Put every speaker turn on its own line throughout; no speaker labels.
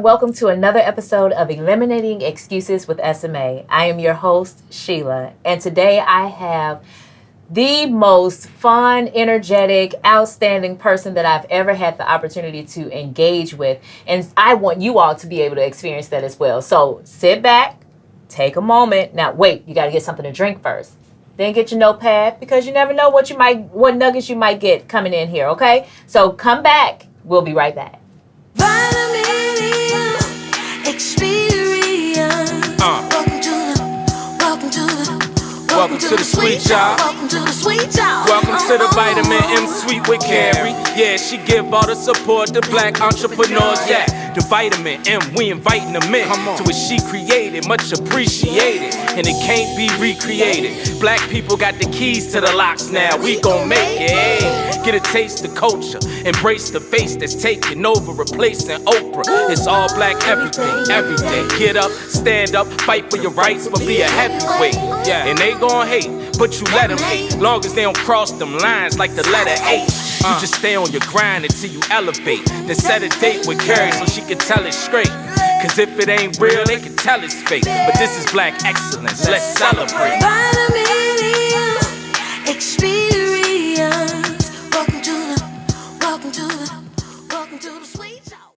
and welcome to another episode of Eliminating Excuses with SMA. I am your host, Sheila, and today I have the most fun, energetic, outstanding person that I've ever had the opportunity to engage with, and I want you all to be able to experience that as well. So sit back, take a moment. Now wait, you got to get something to drink first. Then get your notepad, because you never know what nuggets you might get coming in here, okay? So come back. We'll be right back.
Welcome to the sweet y'all. Welcome to the Vitamin M Suite with Carrie. Yeah, she give all the support to black entrepreneurs. Yeah, the Vitamin M, we inviting them in to what she created, much appreciated, and it can't be recreated. Black people got the keys to the locks now. We gon' make it. Get a taste of culture, embrace the face that's taking over, replacing Oprah. It's all black everything, every day. Get up, stand up, fight for your rights, but be a heavyweight. Yeah, and they gon' hate, but you let them hate. Long as they don't cross them lines like the letter H. You just stay on your grind until you elevate. Then set a date with Carrie so she can tell it straight. Cause if it ain't real, they can tell it's fake. But this is black excellence, let's celebrate.
Experience. Welcome to the sweet show.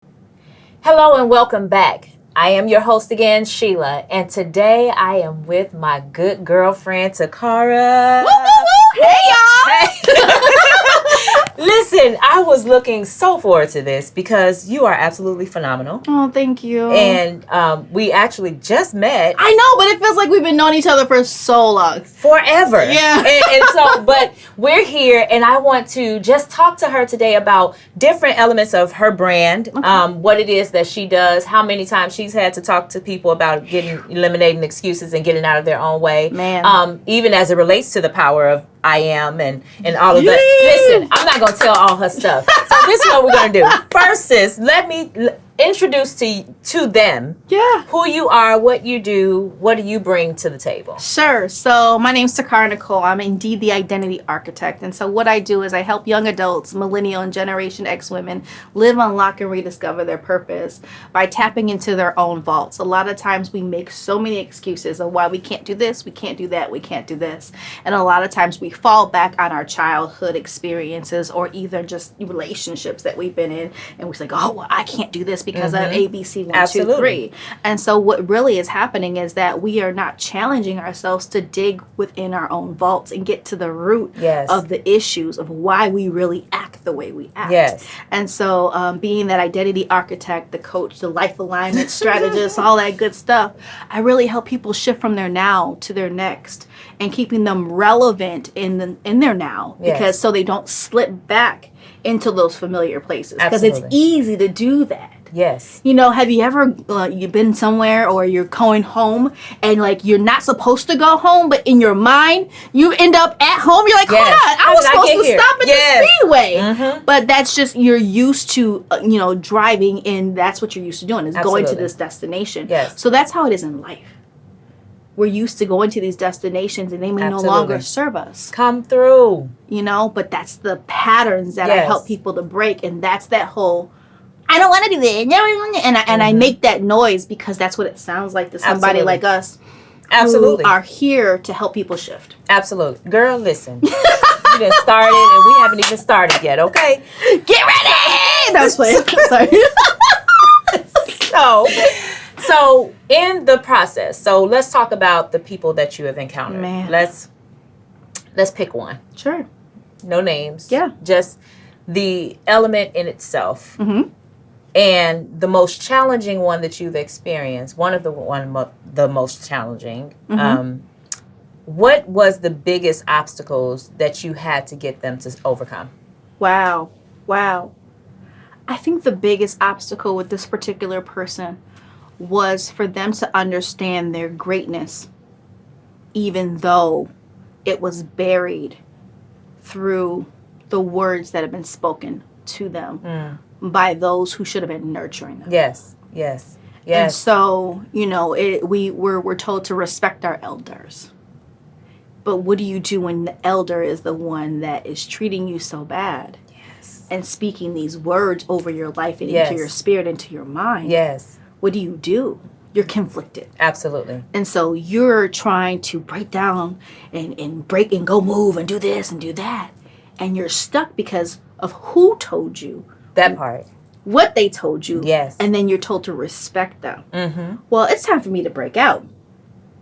Hello and welcome back. I am your host again, Sheila, and today I am with my good girlfriend, Takara.
Woo, woo, woo. Hey, y'all.
Hey. Listen, I was looking so forward to this because you are absolutely phenomenal.
Oh, thank you.
And we actually just met.
I know, but it feels like we've been knowing each other for so long.
Forever.
Yeah.
And so, but we're here, and I want to just talk to her today about different elements of her brand, okay. What it is that she does, how many times she's had to talk to people about eliminating excuses and getting out of their own way.
Man.
Even as it relates to the power of I am and all of that. Listen, I'm not going to tell all her stuff. So this is what we're going to do. First, sis, let me introduce to them who you are, what you do, what do you bring to the table.
Sure. So my name's Nicole. I'm indeed the identity architect. And so what I do is I help young adults, millennial and Generation X women live, unlock, and rediscover their purpose by tapping into their own vaults. A lot of times we make so many excuses of why we can't do this, we can't do that, we can't do this. And a lot of times we fall back on our childhood experiences or either just relationships that we've been in, and we're like, oh, well, I can't do this because of ABC 1,
Absolutely.
2, 3. And so what really is happening is that we are not challenging ourselves to dig within our own vaults and get to the root of the issues of why we really act the way we act.
Yes.
And so being that identity architect, the coach, the life alignment strategist, all that good stuff, I really help people shift from their now to their next and keeping them relevant in their now, because so they don't slip back into those familiar places, because it's easy to do that.
Yes.
You know, have you ever you've been somewhere or you're going home and like you're not supposed to go home, but in your mind you end up at home? You're like, hold on, I was supposed to stop at the speedway. Mm-hmm. But that's just, you're used to driving, and that's what you're used to doing, is going to this destination.
Yes.
So that's how it is in life. We're used to going to these destinations, and they may no longer serve us.
Come through.
But that's the patterns that I help people to break, and that's that whole, I don't want to do it, and I make that noise because that's what it sounds like to somebody like us.
Absolutely.
Who are here to help people shift. Absolutely.
Girl, listen. You done started, and we haven't even started yet, okay?
Get ready! That's playing. Sorry.
So in the process, so let's talk about the people that you have encountered.
Man.
Let's pick one.
Sure.
No names.
Yeah.
Just the element in itself.
Mm-hmm.
And the most challenging one that you've experienced, the most challenging.
Mm-hmm.
What was the biggest obstacles that you had to get them to overcome?
Wow. I think the biggest obstacle with this particular person was for them to understand their greatness, even though it was buried through the words that have been spoken to them by those who should have been nurturing them.
Yes.
And so, we're told to respect our elders. But what do you do when the elder is the one that is treating you so bad?
Yes.
and speaking these words over your life and
Yes.
into your spirit, into your mind,
Yes.
what do? You're conflicted.
Absolutely.
And so you're trying to break down and break and go move and do this and do that. And you're stuck because of who told you,
That part.
what they told you.
Yes.
And then you're told to respect them.
Mm-hmm.
Well, it's time for me to break out.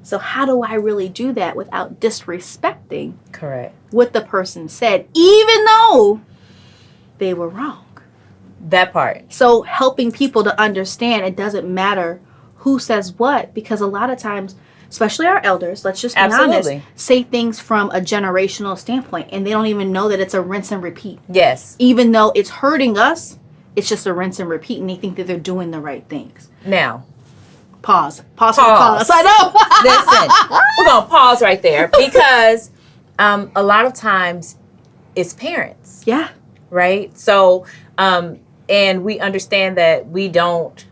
So how do I really do that without disrespecting
Correct.
what the person said, even though they were wrong?
That part.
So helping people to understand it doesn't matter who says what, because a lot of times, especially our elders, let's just be
Absolutely.
honest, say things from a generational standpoint, and they don't even know that it's a rinse and repeat.
Yes.
Even though it's hurting us, it's just a rinse and repeat, and they think that they're doing the right things.
Now,
Pause.
Pause.
I know.
listen, we're going to pause right there because a lot of times it's parents,
Yeah.
right? So, and we understand that we don't,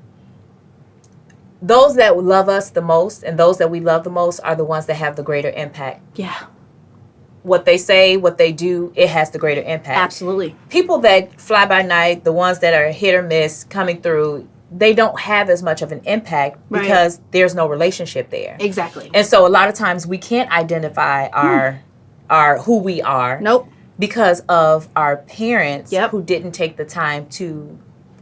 those that love us the most and those that we love the most are the ones that have the greater impact.
Yeah.
What they say, what they do, it has the greater impact.
Absolutely.
People that fly by night, the ones that are hit or miss coming through, they don't have as much of an impact
Right.
because there's no relationship there.
Exactly.
And so a lot of times we can't identify our who we are
Nope.
because of our parents
Yep.
who didn't take the time to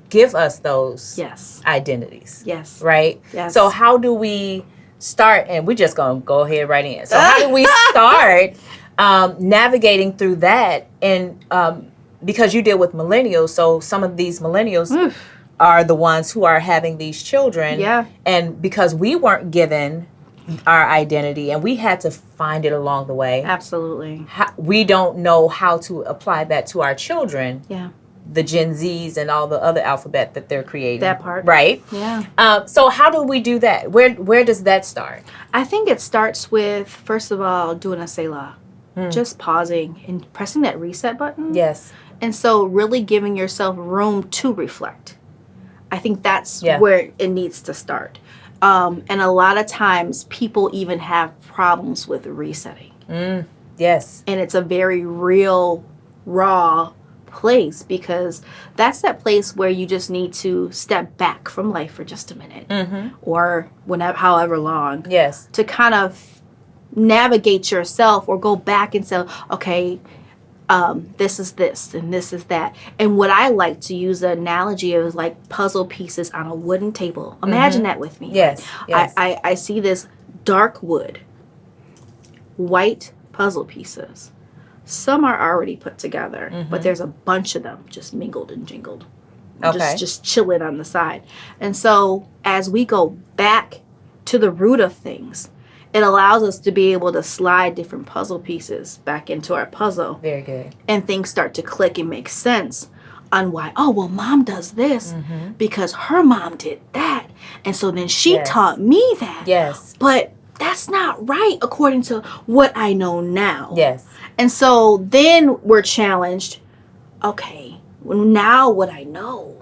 give us those
Yes.
identities.
Yes.
Right?
Yes.
So how do we start, and we're just going to go ahead right in. So how do we start navigating through that? And because you deal with millennials, so some of these millennials are the ones who are having these children.
Yeah.
And because we weren't given our identity and we had to find it along the way,
Absolutely.
we don't know how to apply that to our children,
Yeah.
the Gen Zs and all the other alphabet that they're creating.
That part.
Right?
Yeah.
So how do we do that? Where does that start?
I think it starts with, first of all, doing a Selah. Just pausing and pressing that reset button.
Yes.
And so really giving yourself room to reflect. I think that's
Yeah.
where it needs to start. And a lot of times people even have problems with resetting.
Yes.
And it's a very real, raw place because that's that place where you just need to step back from life for just a minute or whenever, however long,
Yes.
to kind of navigate yourself or go back and say, okay, this is this and this is that. And what I like to use the analogy of is like puzzle pieces on a wooden table. Imagine that with me.
Yes. Yes.
I see this dark wood, white puzzle pieces. Some are already put together, but there's a bunch of them just mingled and jingled.
Okay.
Just chilling on the side. And so as we go back to the root of things, it allows us to be able to slide different puzzle pieces back into our puzzle.
Very good.
And things start to click and make sense on why, oh, well, mom does this because her mom did that. And so then she
Yes.
taught me that.
Yes.
But that's not right according to what I know now.
Yes.
And so then we're challenged, okay, well, now what I know,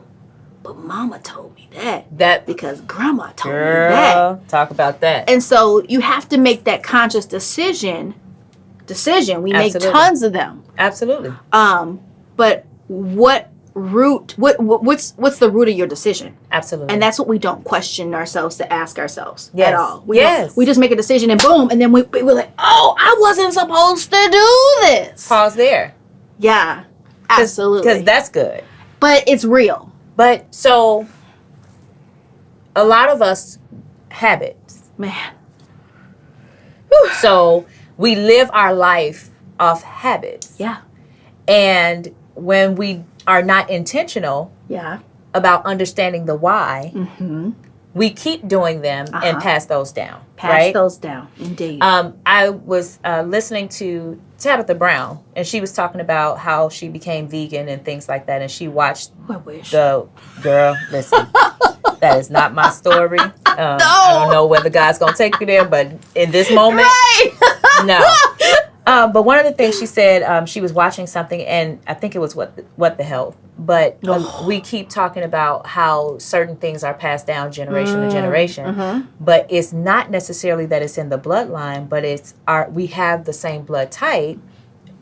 but mama told me that because grandma told me that.
Girl, talk about that.
And so you have to make that conscious decision. We make
Absolutely.
tons of them.
Absolutely.
But what's the root of your decision?
Absolutely.
And that's what we don't question ourselves to ask ourselves
Yes.
at all.
Yes.
We just make a decision and boom, and then we're like, oh, I wasn't supposed to do this.
Pause there.
Yeah, absolutely.
Because that's good.
But it's real.
But so a lot of us habits.
Man.
So we live our life off habits.
Yeah.
And when we are not intentional
Yeah.
about understanding the why, we keep doing them and pass those down.
Pass
right?
those down. Indeed.
I was listening to Tabitha Brown, and she was talking about how she became vegan and things like that, and she watched
I wish.
the girl. Listen, that is not my story. I don't know whether God's gonna take me there, but in this moment, no. But one of the things she said, she was watching something, and I think it was what the hell. But we keep talking about how certain things are passed down generation to generation. But it's not necessarily that it's in the bloodline, but we have the same blood type.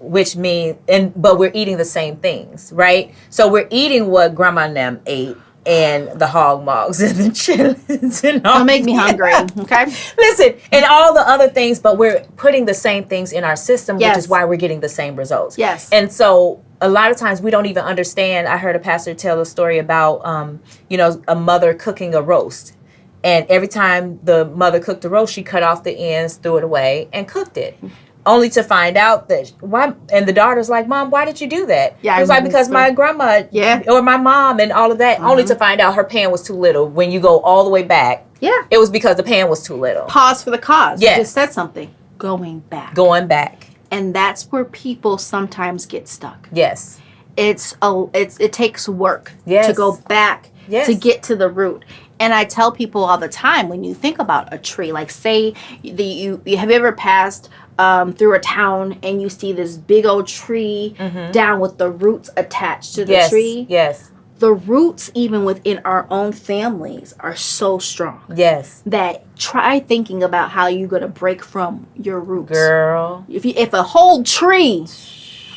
which means, but we're eating the same things, right? So we're eating what grandma and them ate, and the hog mogs and the chitlins and all.
Don't make me hungry, okay?
Listen, and all the other things, but we're putting the same things in our system,
Yes.
which is why we're getting the same results.
Yes.
And so a lot of times we don't even understand. I heard a pastor tell a story about, a mother cooking a roast. And every time the mother cooked the roast, she cut off the ends, threw it away, and cooked it. Only to find out that why, and the daughter's like, "Mom, why did you do that?"
Yeah,
it was like, because my grandma, or my mom, and all of that. Only to find out her pan was too little. When you go all the way back, it was because the pan was too little.
Pause for the cause.
Yes.
You just said something. Going back.
Going back.
And that's where people sometimes get stuck.
Yes.
It takes work
Yes.
to go back
Yes.
to get to the root. And I tell people all the time, when you think about a tree, like say have you ever passed through a town and you see this big old tree down with the roots attached to the tree?
Yes.
The roots, even within our own families, are so strong.
Yes.
That try thinking about how you're gonna break from your roots,
Girl.
If a whole tree,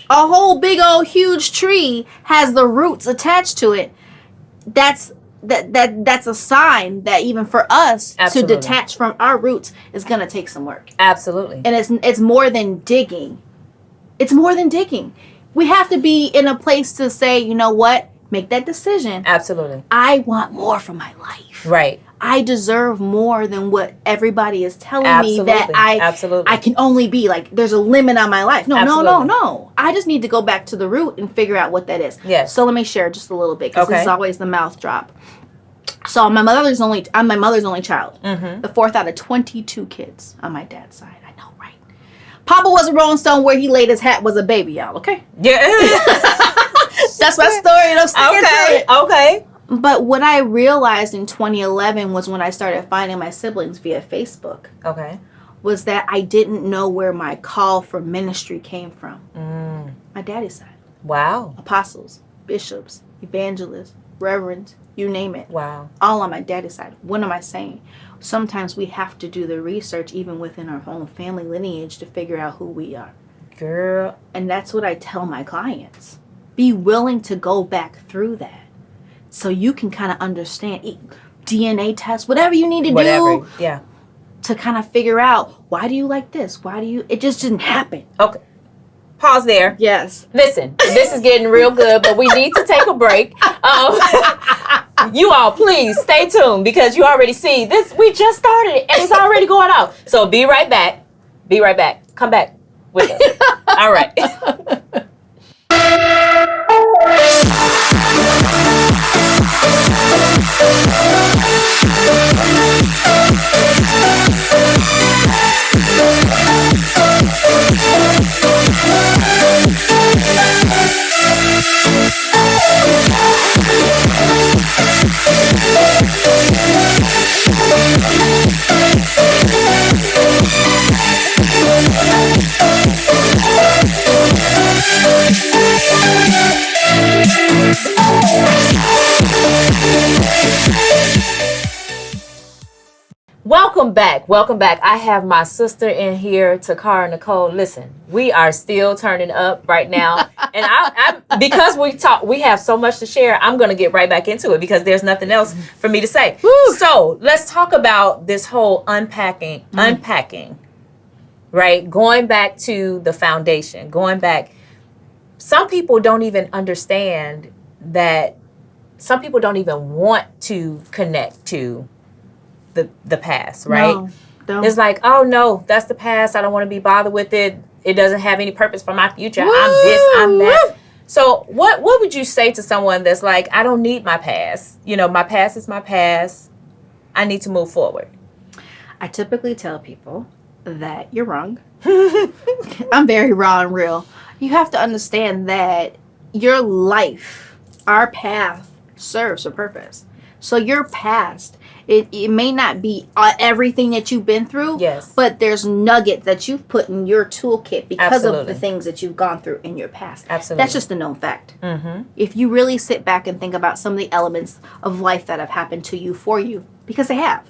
a whole big old huge tree, has the roots attached to it, that's a sign that even for us
Absolutely.
to detach from our roots is gonna take some work.
Absolutely.
And it's more than digging. It's more than digging. We have to be in a place to say, you know what? Make that decision.
Absolutely.
I want more from my life.
Right.
I deserve more than what everybody is telling
Absolutely.
me that
Absolutely.
I can only be. Like, there's a limit on my life. No.
Absolutely.
I just need to go back to the root and figure out what that is.
Yes.
So let me share just a little bit, because this
Okay.
is always the mouth drop. So I'm my mother's only child. The fourth out of 22 kids on my dad's side. I know, right? Papa was a Rolling Stone. Where he laid his hat was a baby, y'all. Okay.
Yeah.
That's my story, and I'm sticking to it.
Okay.
But what I realized in 2011 was when I started finding my siblings via Facebook,
Okay.
was that I didn't know where my call for ministry came from. My daddy's side.
Wow.
Apostles, bishops, evangelists, reverends, you name it.
Wow.
All on my daddy's side. What am I saying? Sometimes we have to do the research even within our own family lineage to figure out who we are.
Girl.
And that's what I tell my clients. Be willing to go back through that so you can kind of understand DNA tests, whatever you need to do
Yeah.
to kind of figure out, why do you like this? It just didn't happen.
Okay. Pause there.
Yes.
Listen, this is getting real good, but we need to take a break. You all, please stay tuned, because you already see this. We just started it and it's already going out. So be right back. Be right back. Come back with us. All right. Welcome back. Welcome back. I have my sister in here, Takara Nicole. Listen, we are still turning up right now. And I because we have so much to share, I'm going to get right back into it, because there's nothing else for me to say. Woo. So let's talk about this whole unpacking, right? Going back to the foundation, going back. Some people don't even understand that. Some people don't even want to connect to the past, right?
No, don't.
It's like, oh no, that's the past. I don't want to be bothered with it. It doesn't have any purpose for my future.
Woo!
I'm this, I'm that. So what would you say to someone that's like, I don't need my past. My past is my past. I need to move forward.
I typically tell people that you're wrong. I'm very raw and real. You have to understand that your life, our path, serves a purpose. So your past, it may not be everything that you've been through,
yes,
but there's nuggets that you've put in your toolkit because
Absolutely.
of the things that you've gone through in your past.
Absolutely.
That's just a known fact.
Mm-hmm.
If you really sit back and think about some of the elements of life that have happened to you for you, because they have.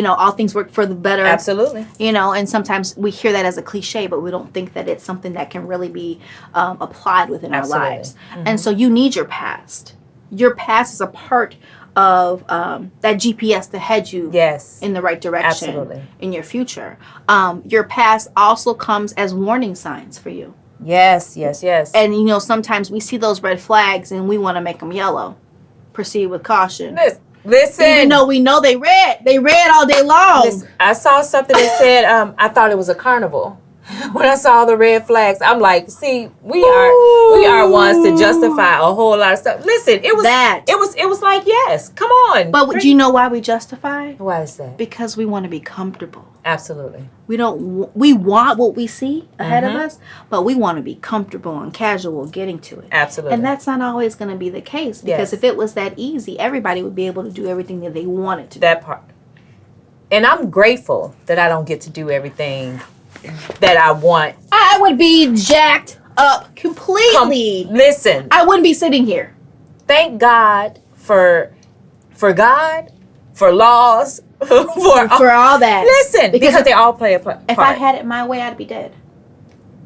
all things work for the better.
Absolutely.
And sometimes we hear that as a cliche, but we don't think that it's something that can really be applied within our lives. And so you need your past. Your past is a part of that GPS to head you in the right direction in your future. Your past also comes as warning signs for you.
Yes.
And, sometimes we see those red flags and we want to make them yellow. Proceed with caution.
Listen.
Even though we know they red all day long.
Listen, I saw something that said, I thought it was a carnival. When I saw the red flags, I'm like, see, we are ones to justify a whole lot of stuff. Listen, it was like, yes, come on.
But do you know why we justify?
Why is that?
Because we want to be comfortable.
Absolutely.
We want what we see ahead of us, but we want to be comfortable and casual getting to it.
Absolutely.
And that's not always going to be the case, because if it was that easy, everybody would be able to do everything that they wanted to do.
That part. And I'm grateful that I don't get to do everything that I want.
I would be jacked up completely.
Listen.
I wouldn't be sitting here.
Thank God for God, for laws,
for all that.
Listen, because they all play a part.
If I had it my way, I'd be dead.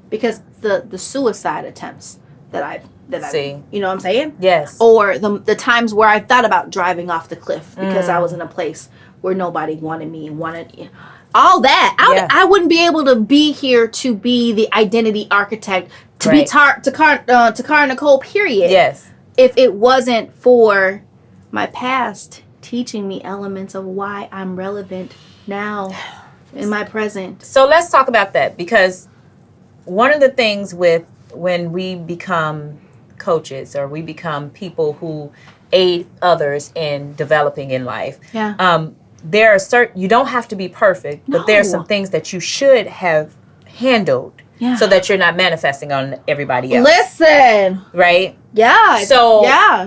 Because the suicide attempts that I
see,
you know what I'm saying?
Yes.
Or the times where I thought about driving off the cliff because I was in a place where nobody wanted me and wanted all that. I wouldn't be able to be here to be the identity architect, to be Takara Nicole, period.
Yes.
If it wasn't for my past teaching me elements of why I'm relevant now in my present.
So let's talk about that, because one of the things with when we become coaches or we become people who aid others in developing in life, there are certain, you don't have to be perfect, but there are some things that you should have handled so that you're not manifesting on everybody else.
Listen.
Right?
Yeah.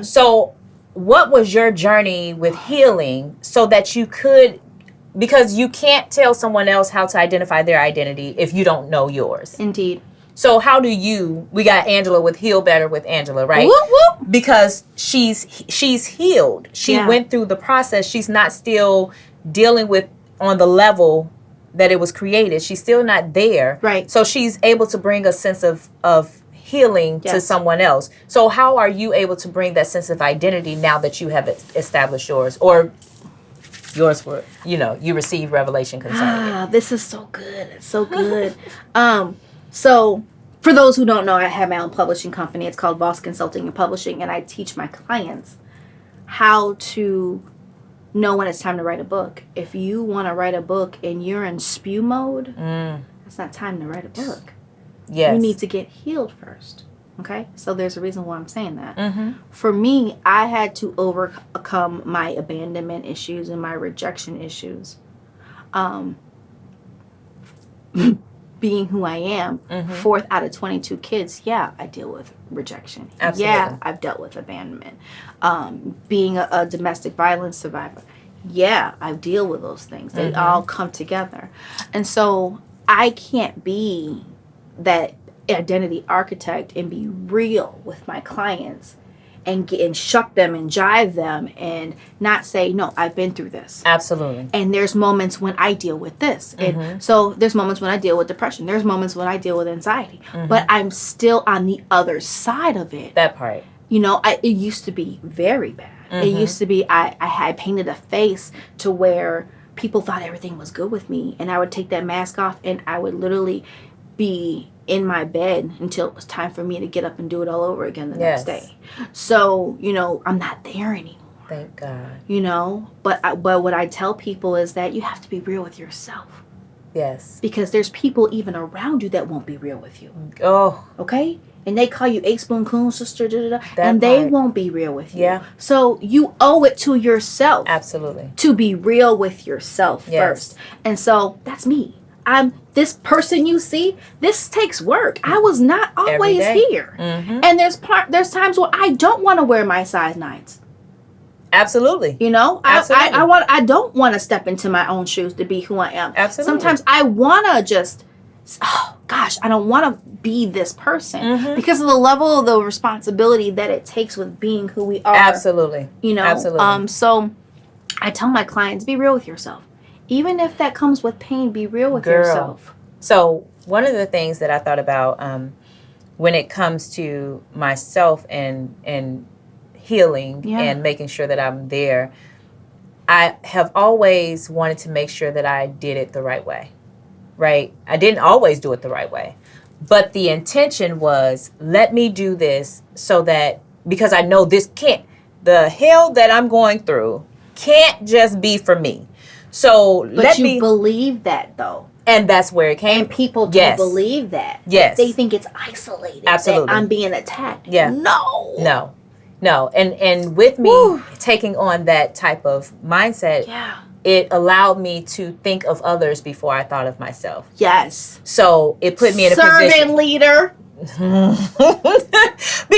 So what was your journey with healing so that you could, because you can't tell someone else how to identify their identity if you don't know yours.
Indeed.
So how do we got Angela with Heal Better with Angela, right?
Whoop, whoop.
Because she's healed. She went through the process. She's not still dealing with on the level that it was created. She's still not there.
Right.
So she's able to bring a sense of healing to someone else. So how are you able to bring that sense of identity now that you have established yours, or yours were, you received revelation concerning it?
This is so good. It's so good. So for those who don't know, I have my own publishing company. It's called Boss Consulting and Publishing, and I teach my clients how to know when it's time to write a book. If you want to write a book and you're in spew mode, it's not time to write a book.
Yes.
You need to get healed first. Okay? So there's a reason why I'm saying that. For me, I had to overcome my abandonment issues and my rejection issues. Being who I am, 4th out of 22 kids, I deal with rejection.
Absolutely.
Yeah, I've dealt with abandonment. Being a domestic violence survivor, I deal with those things. They all come together. And so I can't be that identity architect and be real with my clients and shuck them and jive them and not say, no, I've been through this.
Absolutely.
And there's moments when I deal with this. And so there's moments when I deal with depression. There's moments when I deal with anxiety. But I'm still on the other side of it.
That part.
It used to be very bad. It used to be, I had painted a face to where people thought everything was good with me. And I would take that mask off and I would literally be in my bed until it was time for me to get up and do it all over again the next day. So, I'm not there anymore.
Thank God.
But what I tell people is that you have to be real with yourself.
Yes.
Because there's people even around you that won't be real with you.
Oh.
Okay? And they call you 8-spoon coon sister, and they won't be real with you. Yeah. So you owe it to yourself.
Absolutely.
To be real with yourself first. And so that's me. I'm this person you see. This takes work. I was not always here. And there's times where I don't want to wear my size 9s.
Absolutely.
Absolutely. I don't want to step into my own shoes to be who I am.
Absolutely.
Sometimes I want to just, I don't want to be this person because of the level of the responsibility that it takes with being who we are.
Absolutely.
Absolutely. So I tell my clients, be real with yourself. Even if that comes with pain, be real with
Girl.
yourself.
So one of the things that I thought about when it comes to myself and healing and making sure that I'm there, I have always wanted to make sure that I did it the right way, right? I didn't always do it the right way, but the intention was, let me do this so that, because I know this the hell that I'm going through can't just be for me. So
But you believe that, though.
And that's where it came.
And people don't believe that.
Yes.
They think it's isolated.
Absolutely.
That I'm being attacked.
Yeah.
No.
And with me taking on that type of mindset, it allowed me to think of others before I thought of myself.
Yes.
So it put me in a
Servant
position.
leader.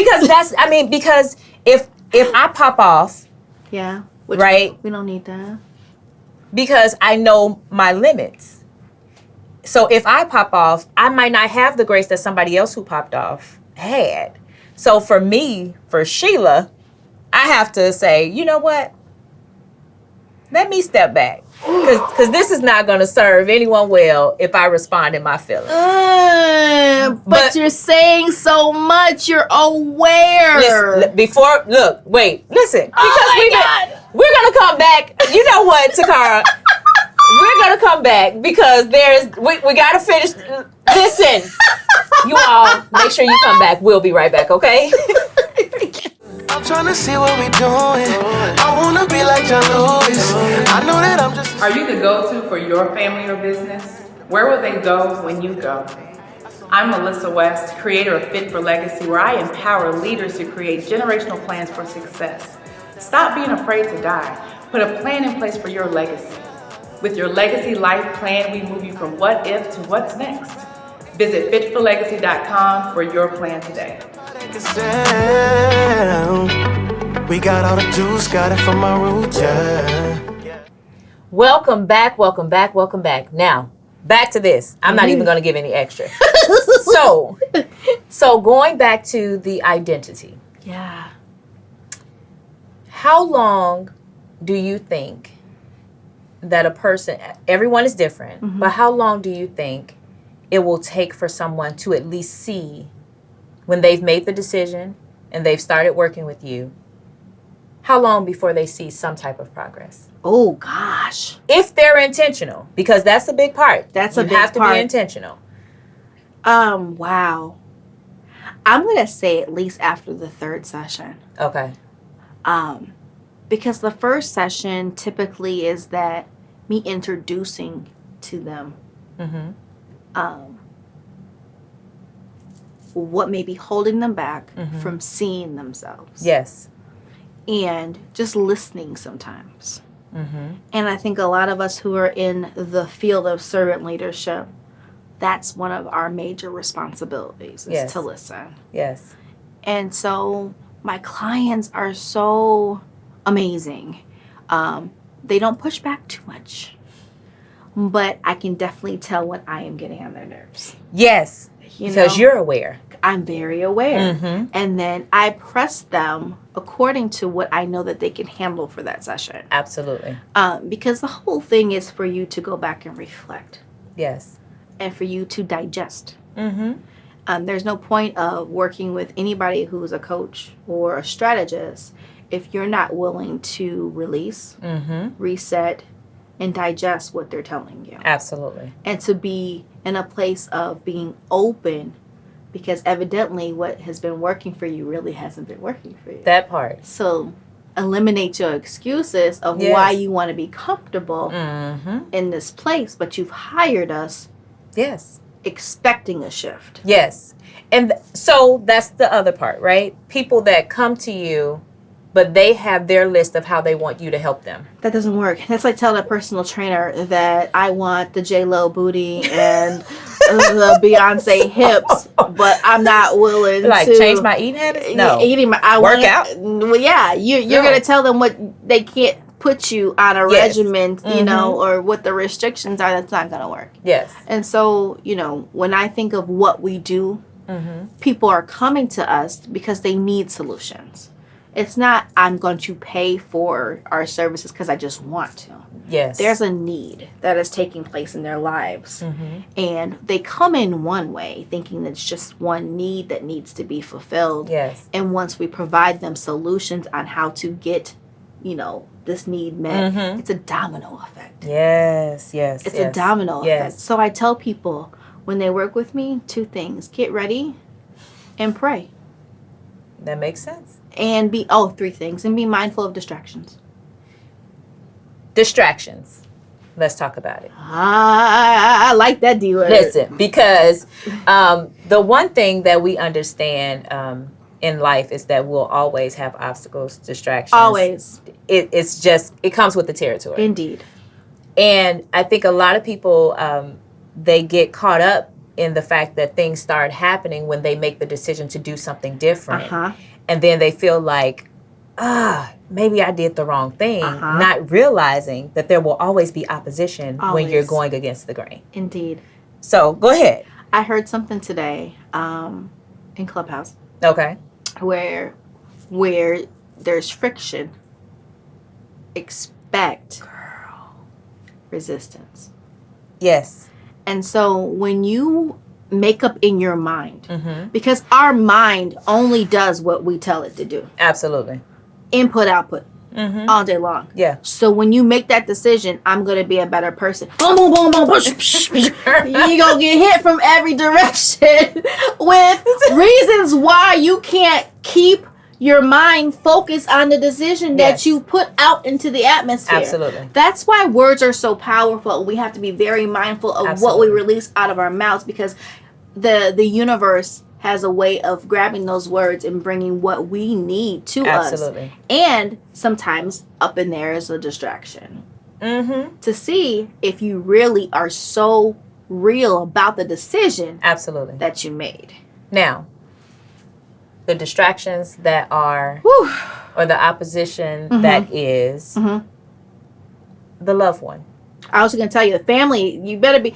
because if I pop off, right?
We don't need that.
Because I know my limits. So if I pop off, I might not have the grace that somebody else who popped off had. So for me, for Sheila, I have to say, you know what? Let me step back. Because this is not going to serve anyone well if I respond in my feelings.
But you're saying so much. You're aware.
Listen, listen. Because we're going to come back. You know what, Takara? We're going to come back because we got to finish. Listen, you all, make sure you come back. We'll be right back, okay?
I'm trying to see what we doing. I want to be like John Lewis. I know that I'm just...
Are you the go-to for your family or business? Where will they go when you go? I'm Melissa West, creator of Fit for Legacy, where I empower leaders to create generational plans for success. Stop being afraid to die. Put a plan in place for your legacy. With your Legacy Life Plan, we move you from what if to what's next. Visit fitforlegacy.com for your plan today.
We got all the juice, got it from my roots, yeah.
Welcome back. Now, back to this. I'm not even going to give any extra. So going back to the identity.
Yeah.
How long do you think that a person, everyone is different, but how long do you think it will take for someone to at least see when they've made the decision and they've started working with you, how long before they see some type of progress?
Oh, gosh.
If they're intentional, because that's a big part.
That's a big
part. You have to
part.
be intentional.
Wow. I'm going to say at least after the third session.
Okay.
Because the first session typically is that me introducing to them what may be holding them back from seeing themselves.
Yes.
And just listening sometimes. And I think a lot of us who are in the field of servant leadership, that's one of our major responsibilities is to listen.
Yes.
And so my clients are so amazing. They don't push back too much. But I can definitely tell when I am getting on their nerves.
Yes. Because you're aware.
I'm very aware. And then I press them according to what I know that they can handle for that session.
Absolutely.
Because the whole thing is for you to go back and reflect.
Yes.
And for you to digest. There's no point of working with anybody who's a coach or a strategist if you're not willing to release, reset, and digest what they're telling you.
Absolutely.
And to be in a place of being open, because evidently what has been working for you really hasn't been working for you.
That part.
So eliminate your excuses of why you want to be comfortable in this place, but you've hired us expecting a shift.
Yes. And so that's the other part, right? People that come to you, but they have their list of how they want you to help them.
That doesn't work. That's like telling a personal trainer that I want the J-Lo booty and the Beyonce hips, but I'm not willing to
change my eating habits. No,
work out. Well, yeah, you're gonna tell them what they can't put you on a regimen, you know, or what the restrictions are. That's not gonna work.
Yes.
And so, you know, when I think of what we do, people are coming to us because they need solutions. It's not, I'm going to pay for our services because I just want to.
Yes.
There's a need that is taking place in their lives.
Mm-hmm.
And they come in one way, thinking that it's just one need that needs to be fulfilled.
Yes.
And once we provide them solutions on how to get, this need met, it's a domino effect.
Yes.
It's a domino effect. So I tell people when they work with me, 2 things: get ready and pray.
That makes sense.
And 3 things, and be mindful of distractions.
Distractions. Let's talk about it.
I like that D word.
Listen, because the one thing that we understand in life is that we'll always have obstacles, distractions.
Always.
It comes with the territory.
Indeed.
And I think a lot of people, they get caught up in the fact that things start happening when they make the decision to do something different. And then they feel like, maybe I did the wrong thing, not realizing that there will always be opposition when you're going against the grain.
Indeed.
So go ahead.
I heard something today in Clubhouse.
Okay.
Where there's friction, expect resistance.
Yes.
And so when you make up in your mind, because our mind only does what we tell it to do.
Absolutely.
Input, output, all day long.
Yeah.
So when you make that decision, I'm going to be a better person. Boom, boom, boom, boom, you're going to get hit from every direction with reasons why you can't keep your mind focused on the decision that you put out into the atmosphere.
Absolutely.
That's why words are so powerful. We have to be very mindful of what we release out of our mouths, because the universe has a way of grabbing those words and bringing what we need to us. And sometimes up in there is a distraction. To see if you really are so real about the decision that you made.
Now, the distractions that are, or the opposition that is, the loved one.
I was going to tell you, the family, you better be...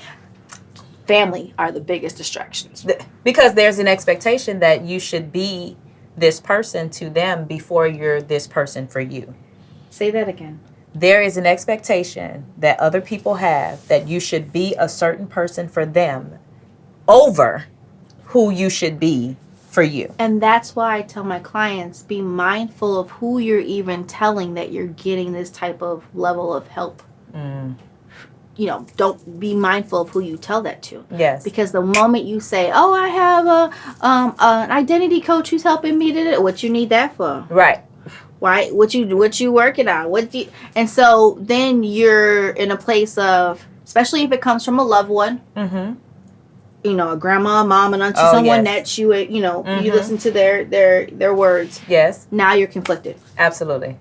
Family are the biggest distractions.
Because there's an expectation that you should be this person to them before you're this person for you.
Say that again.
There is an expectation that other people have that you should be a certain person for them over who you should be for you.
And that's why I tell my clients, be mindful of who you're even telling that you're getting this type of level of help. Don't be mindful of who you tell that to.
Yes.
Because the moment you say, "Oh, I have an identity coach who's helping me," what you need that for?
Right.
Right. What you working on? And so then you're in a place of, especially if it comes from a loved one. A grandma, mom, and auntie, someone that you you listen to their words.
Yes.
Now you're conflicted.
Absolutely.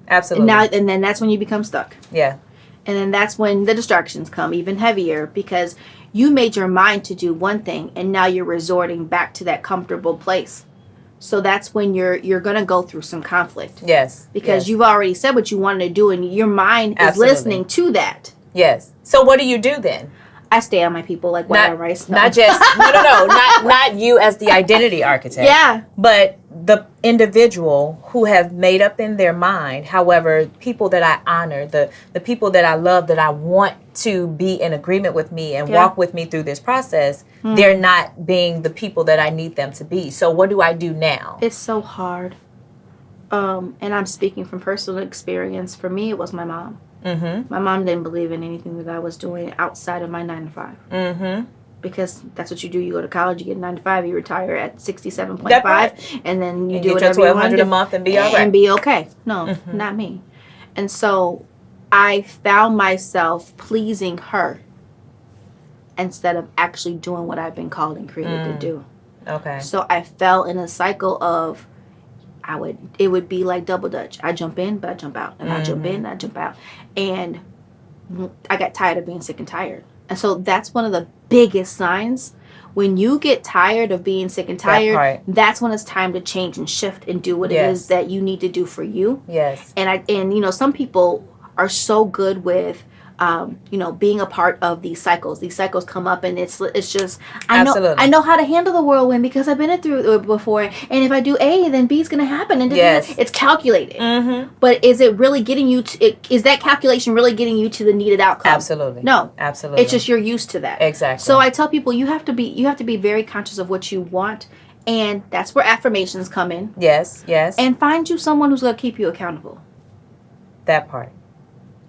And then that's when you become stuck.
Yeah.
And then that's when the distractions come even heavier, because you made your mind to do one thing and now you're resorting back to that comfortable place. So that's when you're going to go through some conflict.
Yes.
Because you've already said what you wanted to do and your mind is listening to that.
Yes. So what do you do then?
I stay on my people like white on rice. No.
Not just not you as the identity architect.
Yeah.
But the individual who have made up in their mind, however, people that I honor, the people that I love, that I want to be in agreement with me and walk with me through this process, they're not being the people that I need them to be. So what do I do now?
It's so hard. And I'm speaking from personal experience. For me, it was my mom. My mom didn't believe in anything that I was doing outside of my 9 to 5. Because that's what you do. You go to college, you get 9 to 5, you retire at 67.5,
right.
And then you
and
do
get
whatever
your
you want to
$1,200 a month and be all right.
And be okay. No, not me. And so I found myself pleasing her instead of actually doing what I've been called and created to do.
Okay.
So I fell in a cycle of it would be like double dutch. I jump in, but I jump out. And I jump in, and I jump out. And I got tired of being sick and tired. And so that's one of the biggest signs. When you get tired of being sick and tired, that's when it's time to change and shift and do what it is that you need to do for you.
Yes.
And some people are so good with being a part of these cycles. These cycles come up, and it's just
Absolutely.
I know how to handle the whirlwind because I've been through it before. And if I do A, then B is going to happen. And
Yes.
it's calculated.
Mm-hmm.
But is it really getting you to? Is that calculation really getting you to the needed outcome?
Absolutely.
No.
Absolutely.
It's just you're used to that.
Exactly.
So I tell people you have to be very conscious of what you want, and that's where affirmations come in.
Yes. Yes.
And find you someone who's going to keep you accountable.
that part.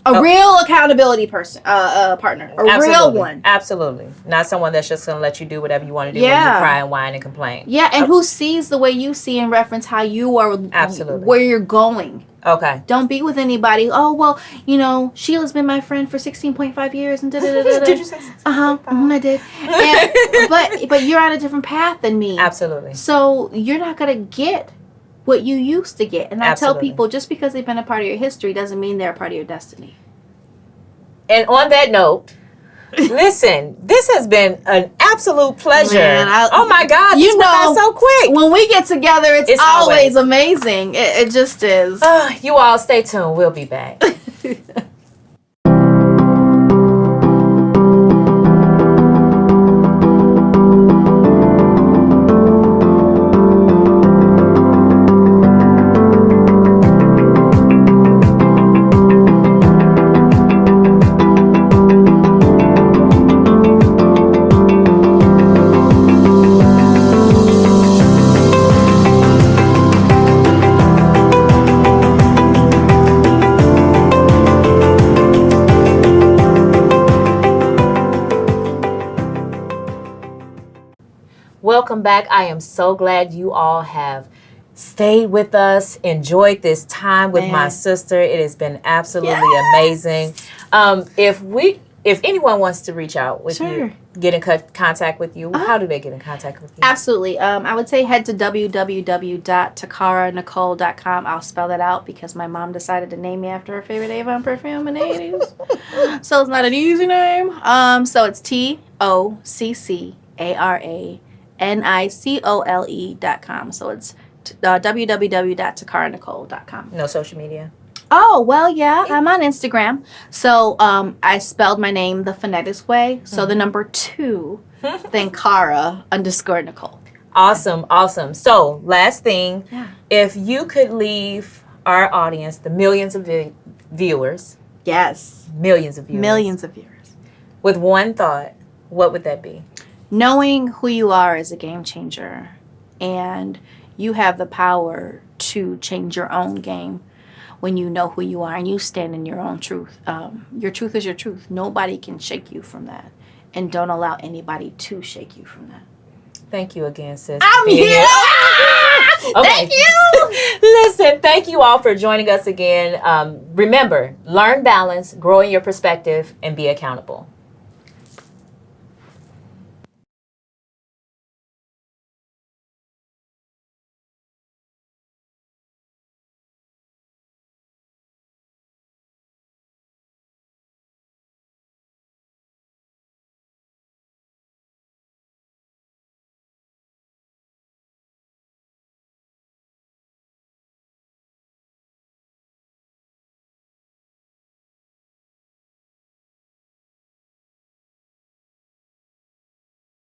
A real accountability person, partner, a real one.
Absolutely, not someone that's just gonna let you do whatever you want to do when you cry and whine and complain.
Yeah, and who sees the way you see and reference how you are,
Absolutely,
where you're going.
Okay.
Don't be with anybody. Oh well, Sheila's been my friend for 16.5 years and da da da da.
Did you say 16.5?
I did. And, but you're on a different path than me.
Absolutely.
So you're not gonna get what you used to get. And I tell
Absolutely.
people, just because they've been a part of your history doesn't mean they're a part of your destiny.
And on that note, listen, this has been an absolute pleasure.
Man,
oh my God, this went by so quick.
When we get together, it's always amazing. It just is.
You all stay tuned. We'll be back. Welcome back. I am so glad you all have stayed with us, enjoyed this time with my sister. It has been absolutely amazing. If anyone wants to reach out with you, get in contact with you, how do they get in contact with you?
Absolutely. I would say head to www.takaranicole.com. I'll spell that out because my mom decided to name me after her favorite Avon perfume in the 80s. So it's not an easy name. So it's TOCCARANICOLE.com. So it's www.takaranicole.com.
No social media?
Oh, well, yeah, I'm on Instagram. So I spelled my name the phonetics way. So the number 2, then Cara_Nicole.
Awesome. So last thing, if you could leave our audience, the millions of viewers.
Yes.
Millions of viewers. With one thought, what would that be?
Knowing who you are is a game changer. And you have the power to change your own game when you know who you are and you stand in your own truth. Your truth is your truth. Nobody can shake you from that. And don't allow anybody to shake you from that.
Thank you again, sis.
I'm here.
Okay.
Thank you.
Listen, thank you all for joining us again. Remember, learn balance, grow in your perspective, and be accountable.